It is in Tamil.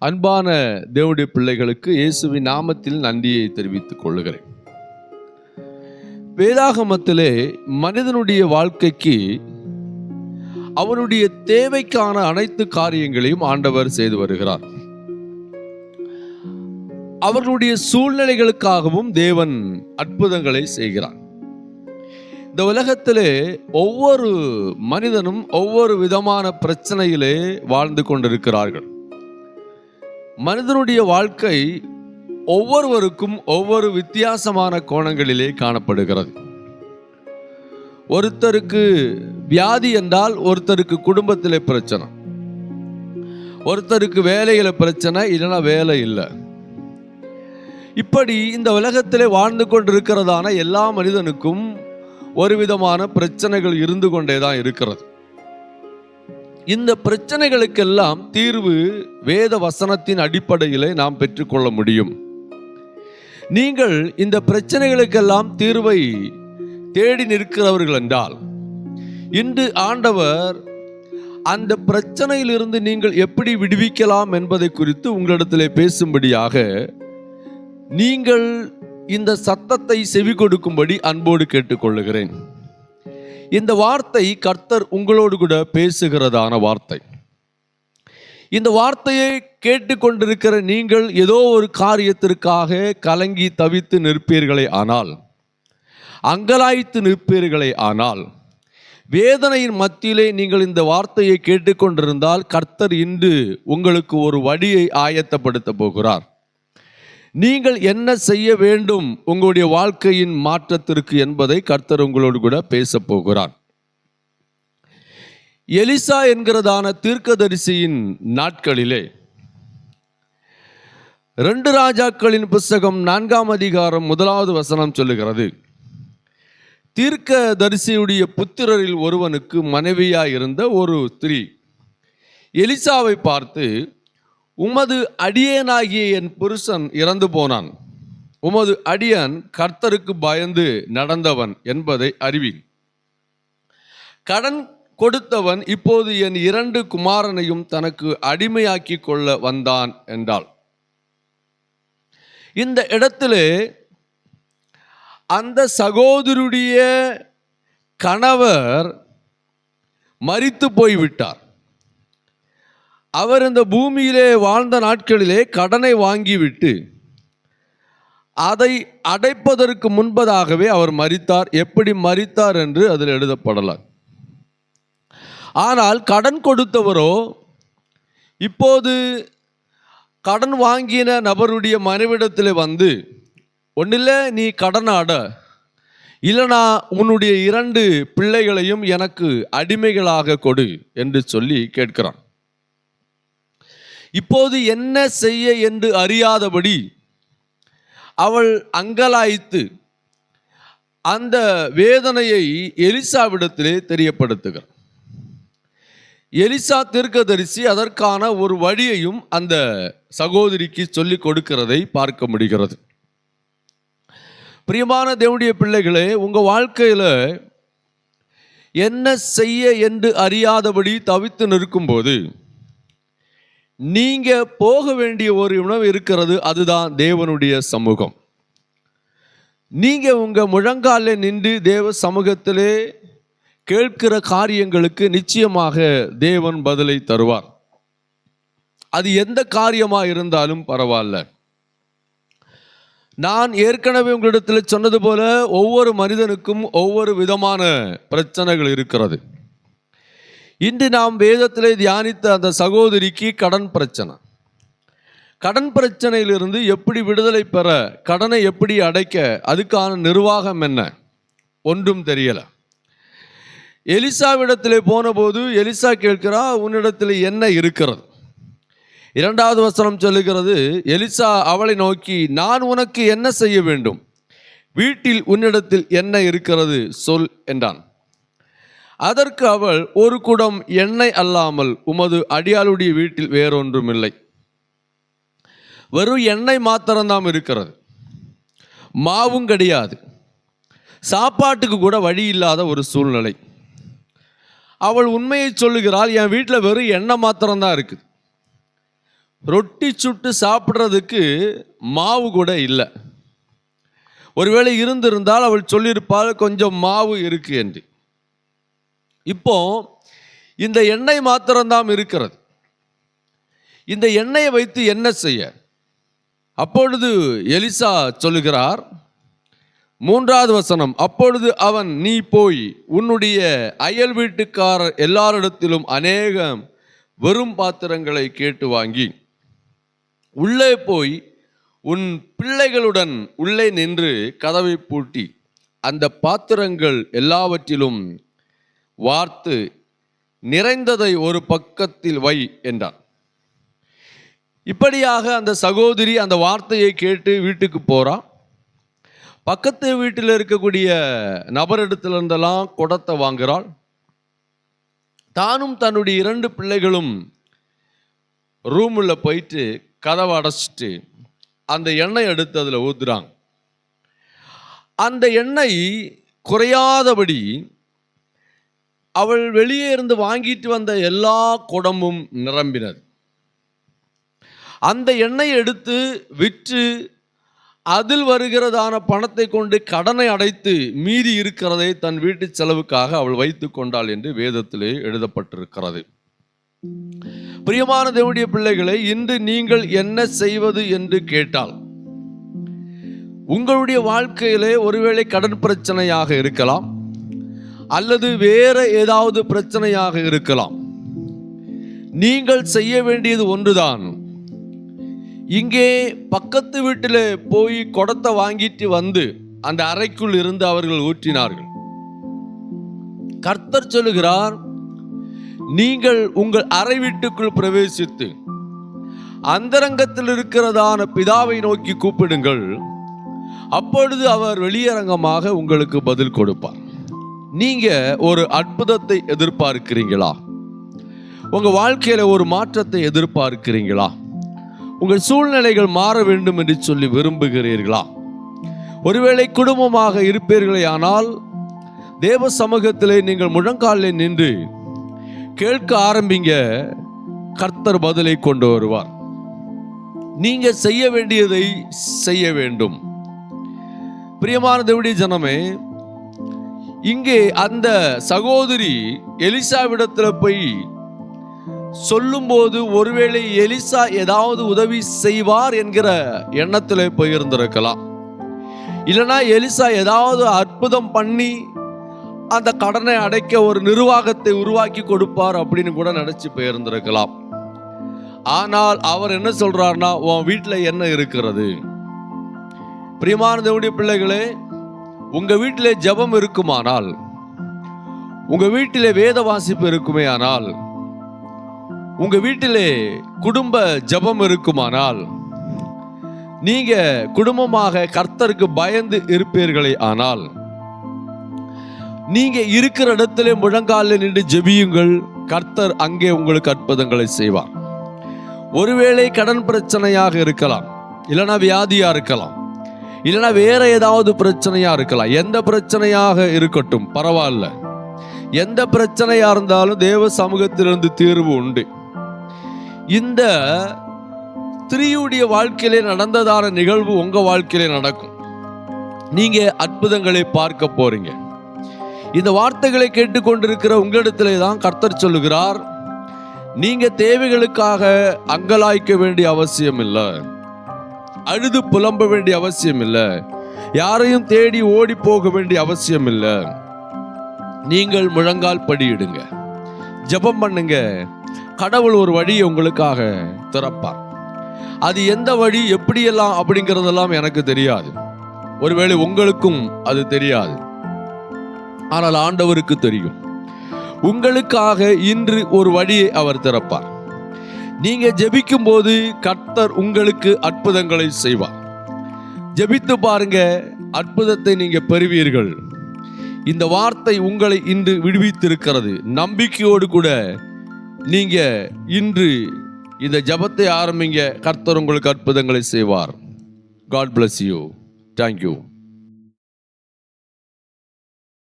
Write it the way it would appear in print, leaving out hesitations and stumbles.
அன்பான தேவனுடைய பிள்ளைகளுக்கு இயேசுவின் நாமத்தில் நன்றியை தெரிவித்துக் கொள்கிறேன். வேதாகமத்திலே மனிதனுடைய வாழ்க்கைக்கு அவனுடைய தேவைக்கான அனைத்து காரியங்களையும் ஆண்டவர் செய்து வருகிறார். அவர்களுடைய சூழ்நிலைகளுக்காகவும் தேவன் அற்புதங்களை செய்கிறார். இந்த உலகத்திலே ஒவ்வொரு மனிதனும் ஒவ்வொரு விதமான பிரச்சனையிலே வாழ்ந்து கொண்டிருக்கிறார்கள். மனிதனுடைய வாழ்க்கை ஒவ்வொருவருக்கும் ஒவ்வொரு வித்தியாசமான கோணங்களிலே காணப்படுகிறது. ஒருத்தருக்கு வியாதி என்றால் ஒருத்தருக்கு குடும்பத்திலே பிரச்சனை, ஒருத்தருக்கு வேலையில பிரச்சனை, இல்லைன்னா வேலை இல்லை. இப்படி இந்த உலகத்திலே வாழ்ந்து கொண்டிருக்கிறதான எல்லா மனிதனுக்கும் ஒரு விதமான பிரச்சனைகள் இருந்து கொண்டேதான் இருக்கிறது. இந்த பிரச்சனைகளுக்கெல்லாம் தீர்வு வேத வசனத்தின் அடிப்படையிலே நாம் பெற்றுக்கொள்ள முடியும். நீங்கள் இந்த பிரச்சனைகளுக்கெல்லாம் தீர்வை தேடி நிற்கிறவர்கள் என்றால், இன்று ஆண்டவர் அந்த பிரச்சனையிலிருந்து நீங்கள் எப்படி விடுவிக்கலாம் என்பதை குறித்து உங்களிடத்திலே பேசும்படியாக நீங்கள் இந்த சத்தத்தை செவி கொடுக்கும்படி அன்போடு கேட்டுக்கொள்ளுகிறேன். இந்த வார்த்தை கர்த்தர் உங்களோடு கூட பேசுகிறதான வார்த்தை. இந்த வார்த்தையை கேட்டுக்கொண்டிருக்கிற நீங்கள் ஏதோ ஒரு காரியத்திற்காக கலங்கி தவித்து நிற்பீர்களே ஆனால், அங்கலாய்த்து நிற்பீர்களே ஆனால், வேதனையின் மத்தியிலே நீங்கள் இந்த வார்த்தையை கேட்டுக்கொண்டிருந்தால் கர்த்தர் இன்று உங்களுக்கு ஒரு வழியை ஆயத்தப்படுத்த போகிறார். நீங்கள் என்ன செய்ய வேண்டும் உங்களுடைய வாழ்க்கையின் மாற்றத்திற்கு என்பதை கர்த்தர் உங்களோடு கூட பேச போகிறார். எலிசா என்கிறதான தீர்க்கதரிசியின் நாட்களிலே 2 ராஜாக்களின் புஸ்தகம் 4ஆம் அதிகாரம் 1வது வசனம் சொல்லுகிறது, தீர்க்கதரிசியுடைய புத்திரரில் ஒருவனுக்கு மனைவியாயிருந்த ஒரு ஸ்திரீ எலிசாவை பார்த்து, உமது அடியேனாகிய என் புருஷன் இறந்து போனான், உமது அடியன் கர்த்தருக்கு பயந்து நடந்தவன் என்பதை அறிவீன். கடன் கொடுத்தவன் இப்போது என் 2 குமாரனையும் தனக்கு அடிமையாக்கி கொள்ள வந்தான் என்றாள். இந்த இடத்திலே அந்த சகோதரியுடைய கணவர் மரித்து போய்விட்டார். அவர் இந்த பூமியிலே வாழ்ந்த நாட்களிலே கடனை வாங்கிவிட்டு அதை அடைப்பதற்கு முன்பதாகவே அவர் மரித்தார். எப்படி மரித்தார் என்று அதில் எழுதப்படல. ஆனால் கடன் கொடுத்தவரோ இப்போது கடன் வாங்கின நபருடைய மனைவிடத்தில் வந்து, ஒன்றில்ல நீ கடன் அட, இல்லைனா உன்னுடைய 2 பிள்ளைகளையும் எனக்கு அடிமைகளாக கொடு என்று சொல்லி கேட்கிறான். இப்போது என்ன செய்ய என்று அறியாதபடி அவள் அங்கலாய்த்து அந்த வேதனையை எலிசாவிடத்திலே தெரியப்படுத்துகிறார். எலிசா தீர்க்கதரிசி அதற்கான ஒரு வழியையும் அந்த சகோதரிக்கு சொல்லிக் கொடுக்கிறதை பார்க்க முடிகிறது. பிரியமான தேவனுடைய பிள்ளைகளே, உங்கள் வாழ்க்கையில் என்ன செய்ய என்று அறியாதபடி தவித்து நிற்கும்போது நீங்க போக வேண்டிய ஒரு உணவு இருக்கிறது, அதுதான் தேவனுடைய சமூகம். நீங்க உங்க முழங்காலில் நின்று தேவ சமூகத்திலே கேட்கிற காரியங்களுக்கு நிச்சயமாக தேவன் பதிலை தருவார். அது எந்த காரியமாக இருந்தாலும் பரவாயில்ல. நான் ஏற்கனவே உங்களிடத்தில் சொன்னது போல ஒவ்வொரு மனிதனுக்கும் ஒவ்வொரு விதமான பிரச்சனைகள் இருக்கிறது. இன்று நாம் வேதத்திலே தியானித்த அந்த சகோதரிக்கு கடன் பிரச்சனை. கடன் பிரச்சனையிலிருந்து எப்படி விடுதலை பெற, கடனை எப்படி அடைக்க, அதுக்கான நிர்வாகம் என்ன, ஒன்றும் தெரியலை. எலிசாவிடத்திலே போன போது எலிசா கேட்கிறா, உன்னிடத்தில் என்ன இருக்கிறது? 2வது வசனம் சொல்லுகிறது, எலிசா அவளை நோக்கி, நான் உனக்கு என்ன செய்ய வேண்டும்? வீட்டில் உன்னிடத்தில் என்ன இருக்கிறது சொல் என்றான். அதற்கு அவள், ஒரு குடம் எண்ணெய் அல்லாமல் உமது அடியாளுடைய வீட்டில் வேறொன்றும் இல்லை. வெறும் எண்ணெய் மாத்திரம்தான் இருக்கிறது, மாவும் கிடையாது, சாப்பாட்டுக்கு கூட வழி இல்லாத ஒரு சூழ்நிலை. அவள் உண்மையை சொல்லுகிறாள், என் வீட்டில் வெறும் எண்ணெய் மாத்திரம்தான் இருக்குது, ரொட்டி சுட்டு சாப்பிட்றதுக்கு மாவு கூட இல்லை. ஒருவேளை இருந்திருந்தால் அவள் சொல்லியிருப்பாள் கொஞ்சம் மாவு இருக்கு என்று. இப்போ இந்த எண்ணெய் மாத்திரம்தான் இருக்கிறது. இந்த எண்ணெயை வைத்து என்ன செய்ய? அப்பொழுது எலிசா சொல்லுகிறார், 3வது வசனம், அப்பொழுது அவன், நீ போய் உன்னுடைய அயல் வீட்டுக்காரர் எல்லாரிடத்திலும் அநேகம் வெறும் பாத்திரங்களை கேட்டு வாங்கி உள்ளே போய் உன் பிள்ளைகளுடன் உள்ளே நின்று கதவை பூட்டி அந்த பாத்திரங்கள் எல்லாவற்றிலும் வார்த்து நிறைந்ததை ஒரு பக்கத்தில் வை என்றான். இப்படியாக அந்த சகோதரி அந்த வார்த்தையை கேட்டு வீட்டுக்கு போறான். பக்கத்து வீட்டில் இருக்கக்கூடிய நபரிடத்திலிருந்தெல்லாம் குடத்தை வாங்குறாள். தானும் தன்னுடைய 2 பிள்ளைகளும் ரூமில் போயிட்டு கதவை அடைச்சிட்டு அந்த எண்ணெய் எடுத்து அதில் ஊத்துறாங்க. அந்த எண்ணெய் குறையாதபடி அவள் வெளியே இருந்து வாங்கிட்டு வந்த எல்லா குடமும் நிரம்பினது. அந்த எண்ணெயை எடுத்து விற்று அதில் வருகிறதான பணத்தை கொண்டு கடனை அடைத்து மீதி இருக்கிறதை தன் வீட்டு செலவுக்காக அவள் வைத்து கொண்டாள் என்று வேதத்திலே எழுதப்பட்டிருக்கிறது. பிரியமான தேவனுடைய பிள்ளைகளை, இன்று நீங்கள் என்ன செய்வது என்று கேட்டால், உங்களுடைய வாழ்க்கையிலே ஒருவேளை கடன் பிரச்சனையாக இருக்கலாம், அல்லது வேற ஏதாவது பிரச்சனையாக இருக்கலாம். நீங்கள் செய்ய வேண்டியது ஒன்றுதான். இங்கே பக்கத்து வீட்டில் போய் குடத்தை வாங்கிட்டு வந்து அந்த அறைக்குள் இருந்து அவர்கள் ஊற்றினார்கள். கர்த்தர் சொல்லுகிறார், நீங்கள் உங்கள் அறை வீட்டுக்குள் பிரவேசித்து அந்தரங்கத்தில் இருக்கிறதான பிதாவை நோக்கி கூப்பிடுங்கள், அப்பொழுது அவர் வெளியரங்கமாக உங்களுக்கு பதில் கொடுப்பார். நீங்க ஒரு அற்புதத்தை எதிர்பார்க்கிறீங்களா? உங்க வாழ்க்கையில ஒரு மாற்றத்தை எதிர்பார்க்கிறீங்களா? உங்கள் சூழ்நிலைகள் மாற வேண்டும் என்று சொல்லி விரும்புகிறீர்களா? ஒருவேளை குடும்பமாக இருப்பீர்களே ஆனால் தேவ சமூகத்திலே நீங்கள் முழங்காலில் நின்று கேட்க ஆரம்பிங்க. கர்த்தர் பதிலை கொண்டு வருவார். நீங்க செய்ய வேண்டியதை செய்ய வேண்டும். பிரியமான தேவனுடைய ஜனமே, இங்கே அந்த சகோதரி எலிசாவிடத்தில் போய் சொல்லும்போது ஒருவேளை எலிசா ஏதாவது உதவி செய்வார் என்கிற எண்ணத்தில் போயிருந்திருக்கலாம். இல்லைனா எலிசா ஏதாவது அற்புதம் பண்ணி அந்த கடனை அடைக்க ஒரு நிர்வாகத்தை உருவாக்கி கொடுப்பார் அப்படின்னு கூட நினைச்சு போயிருந்திருக்கலாம். ஆனால் அவர் என்ன சொல்றாருன்னா, உன் வீட்டில் என்ன இருக்கிறது? பிரியமான தேவனுடைய பிள்ளைகளே, உங்க வீட்டிலே ஜெபம் இருக்குமானால், உங்க வீட்டிலே வேத வாசிப்பு இருக்குமே ஆனால், உங்க வீட்டிலே குடும்ப ஜெபம் இருக்குமானால், நீங்க குடும்பமாக கர்த்தருக்கு பயந்து இருப்பீர்களே ஆனால், நீங்க இருக்கிற இடத்திலே முழங்காலில் நின்று ஜெபியுங்கள். கர்த்தர் அங்கே உங்களுக்கு அற்புதங்களை செய்வார். ஒருவேளை கடன் பிரச்சனையாக இருக்கலாம், இல்லைனா வியாதியா இருக்கலாம், இல்லைனா வேற ஏதாவது பிரச்சனையா இருக்கலாம். எந்த பிரச்சனையாக இருக்கட்டும் பரவாயில்ல. எந்த பிரச்சனையா இருந்தாலும் தேவ சமூகத்திலிருந்து தீர்வு உண்டு. இந்த ஸ்திரீயுடைய வாழ்க்கையிலே நடந்ததான நிகழ்வு உங்க வாழ்க்கையிலே நடக்கும். நீங்க அற்புதங்களை பார்க்க போறீங்க. இந்த வார்த்தைகளை கேட்டுக்கொண்டிருக்கிற உங்களிடத்திலே தான் கர்த்தர் சொல்லுகிறார், நீங்க தேவைகளுக்காக அங்கலாய்க்க வேண்டிய அவசியம் இல்லை, அழுது புலம்ப வேண்டிய அவசியம் இல்லை, யாரையும் தேடி ஓடி போக வேண்டிய அவசியம் இல்லை. நீங்கள் முழங்கால் படியிடுங்க, ஜெபம் பண்ணுங்க. கடவுள் ஒரு வழியை உங்களுக்காக திறப்பார். அது எந்த வழி, எப்படியெல்லாம் அப்படிங்கிறதெல்லாம் எனக்கு தெரியாது. ஒருவேளை உங்களுக்கும் அது தெரியாது. ஆனால் ஆண்டவருக்கு தெரியும். உங்களுக்காக இன்று ஒரு வழியை அவர் திறப்பார். நீங்க ஜெபிக்கும் போது கர்த்தர் உங்களுக்கு அற்புதங்களை செய்வார். ஜெபித்து பாருங்க, அற்புதத்தை நீங்க பெறுவீர்கள். இந்த வார்த்தை உங்களை இன்று விடுவித்திருக்கிறது. நம்பிக்கையோடு கூட நீங்க இன்று இந்த ஜெபத்தை ஆரம்பிங்க. கர்த்தர் உங்களுக்கு அற்புதங்களை செய்வார். God bless you. Thank you.